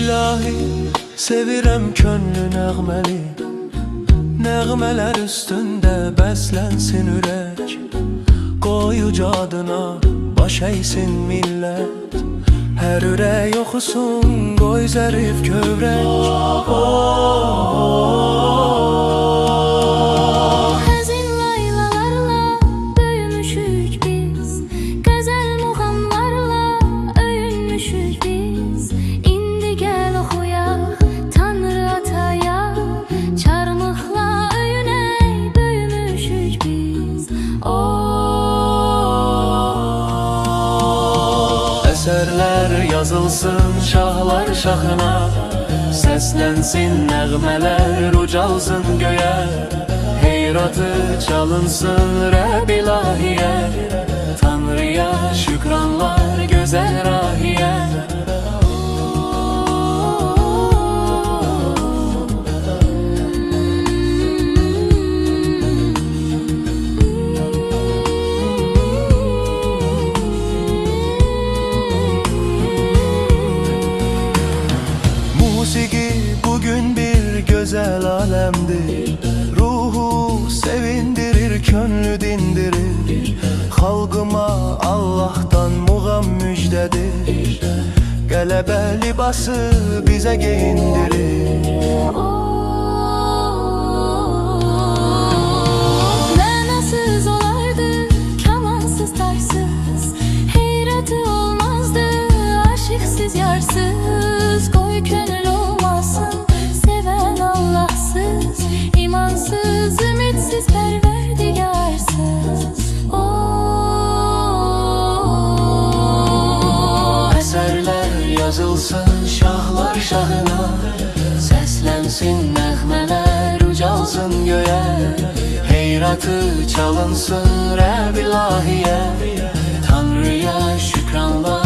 İlahi, sevirəm könlü nəğməli, nəğmələr üstündə bəslənsin ürək. Qoy uca adına baş əysin millət, hər ürək oxusun qoy zərif kövrək. Həzin laylalarla böyümüşük biz, gözəl muğamlarla öyünmüşük biz. İndi gəl oxuyaq Tanrı ataya, çarmıqla öyünək böyümüşük biz. Əsərlər yazılsın şahlar şahına, səslənsin nəğmələr ucalsın göyə. Heyratı çalınsın Rəbb ilahiyə, Tanrıya şükranlar gözəl rahiyə. Musiki bugün bir güzel alemdir, ruhu sevindirir, könlü dindirir. Halkıma Allah'tan muğam müjdedir, qələbə libası bize giyindirir. Mənasız olardı kamansız tarsız, heyratı olmazdı aşıksız yarsız. Koy könül olmasın seven Allahsız, imansız ümitsiz perverdigarsız. Əsərlər yazılsın şahlar şahına, səslənsin nəğmələr ucalsın göyə. Heyratı çalınsın Rəbb ilahiyə, Tanrıya şükranlar